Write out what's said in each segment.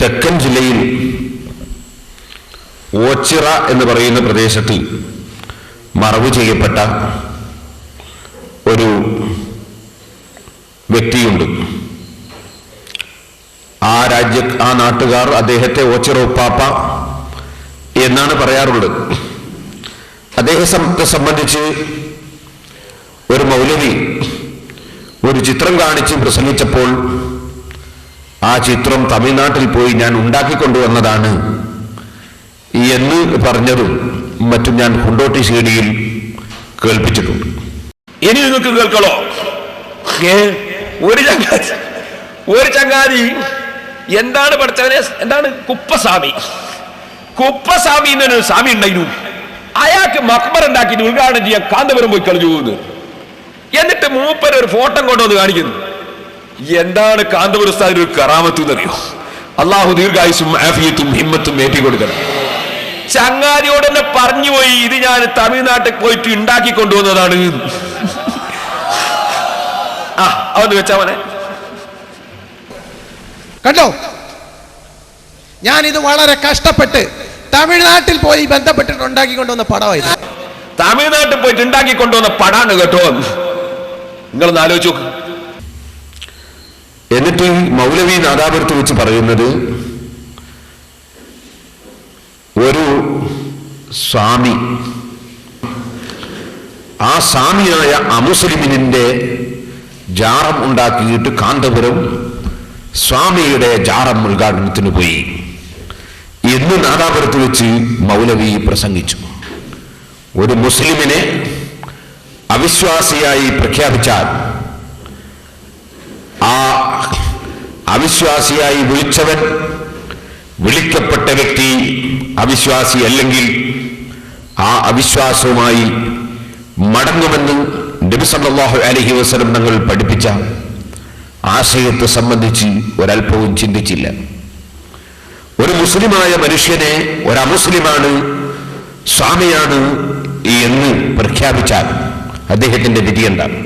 തെക്കൻ ജില്ലയിൽ ഓച്ചിറ എന്ന് പറയുന്ന പ്രദേശത്ത് മറവ് ചെയ്യപ്പെട്ട ഒരു വ്യക്തിയുണ്ട്. ആ നാട്ടുകാർ അദ്ദേഹത്തെ ഓച്ചിറ ഉപ്പാപ്പ എന്നാണ് പറയാറുള്ളത്. അദ്ദേഹത്തെ സംബന്ധിച്ച് ഒരു മൗലവി ഒരു ചിത്രം കാണിച്ച് പ്രസംഗിച്ചപ്പോൾ ആ ചിത്രം തമിഴ്നാട്ടിൽ പോയി ഞാൻ ഉണ്ടാക്കിക്കൊണ്ടുവന്നതാണ് എന്ന് പറഞ്ഞതും മറ്റും ഞാൻ കൊണ്ടോട്ടി സീഡിയിൽ കേൾപ്പിച്ചിട്ടുണ്ട്. ഇനി നിങ്ങൾക്ക് കേൾക്കണോ? ഒരു ചങ്ങാതി എന്താണ് പഠിച്ചവനെ, എന്താണ് കുപ്പസ്വാമി എന്നൊരു സ്വാമി ഉണ്ടായിരുന്നു. അയാൾക്ക് മക്ബർ ഉണ്ടാക്കിയിട്ട് ഉദ്ഘാടനം ചെയ്യാൻ കാന്തപുരം പോയി കളിച്ചു പോകുന്നത്. എന്നിട്ട് മൂപ്പര് ഒരു ഫോട്ടോ കൊണ്ടുവന്ന് കാണിക്കുന്നു. എന്താണ് കാന്തപുരം ഉസ്താദിന് ഒരു കറാമത്ത് എന്നറിയോ? അള്ളാഹു ദീർഘായുസും ആഫിയത്തും ഹിമ്മത്തും ഏറ്റി കൊടുക്കണം. ചങ്ങാതിയോട് തന്നെ പറഞ്ഞുപോയി, ഇത് ഞാൻ തമിഴ്നാട്ടിൽ പോയിട്ട് ഉണ്ടാക്കി കൊണ്ടുവന്നതാണ്. അവന്ന് വെച്ചാ മോനെ കണ്ടോ, ഞാനിത് വളരെ കഷ്ടപ്പെട്ട് തമിഴ്നാട്ടിൽ പോയി ബന്ധപ്പെട്ടിട്ട് ഉണ്ടാക്കിക്കൊണ്ടുവന്ന പടമായിരുന്നു. തമിഴ്നാട്ടിൽ പോയിട്ട് ഉണ്ടാക്കിക്കൊണ്ടുവന്ന പടാണ് കേട്ടോ. നിങ്ങളൊന്ന് ആലോചിച്ച് നോക്ക്. എന്നിട്ട് മൗലവി നാദാപുരത്ത് വെച്ച് പറയുന്നത്, ഒരു സ്വാമി, ആ സ്വാമിയായ അമുസ്ലിമിന്റെ ജാറം ഉണ്ടാക്കിയിട്ട് കാന്തപുരം സ്വാമിയുടെ ജാറം ഉദ്ഘാടനത്തിന് പോയി എന്ന് നാദാപുരത്ത് വെച്ച് മൗലവി പ്രസംഗിച്ചു. ഒരു മുസ്ലിമിനെ അവിശ്വാസിയായി പ്രഖ്യാപിച്ചാൽ ആ അവിശ്വാസിയായി വിളിച്ചവൻ, വിളിക്കപ്പെട്ട വ്യക്തി അവിശ്വാസി അല്ലെങ്കിൽ ആ അവിശ്വാസവുമായി മടങ്ങുമെന്ന് നബി സല്ലല്ലാഹു അലൈഹി വസല്ലം തങ്ങൾ പഠിപ്പിച്ച ആശയത്തെ സംബന്ധിച്ച് ഒരൽപ്പവും ചിന്തിച്ചില്ല. ഒരു മുസ്ലിമായ മനുഷ്യനെ ഒരു അമുസ്ലിമാണ്, സ്വാമിയാണ് എന്ന് പ്രഖ്യാപിച്ചാൽ അദ്ദേഹത്തിന്റെ വിധി എന്താണ്?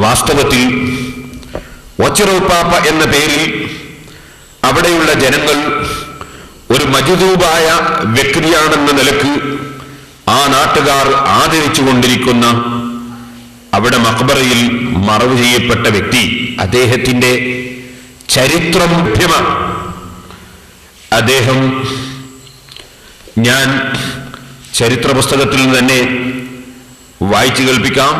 വാസ്തവത്തിൽ ഓച്ചിറ ഉപ്പാപ്പ എന്ന പേരിൽ അവിടെയുള്ള ജനങ്ങൾ ഒരു മജ്ദൂബായ വ്യക്തിയാണെന്ന നിലക്ക് ആ നാട്ടുകാർ ആദരിച്ചുകൊണ്ടിരിക്കുന്ന, അവിടെ മഖ്ബറയിൽ മറവ് ചെയ്യപ്പെട്ട വ്യക്തി, അദ്ദേഹത്തിന്റെ ചരിത്രം ലഭ്യമാണ്. അദ്ദേഹം, ഞാൻ ചരിത്ര പുസ്തകത്തിൽ നിന്ന് തന്നെ വായിച്ചു കേൾപ്പിക്കാം.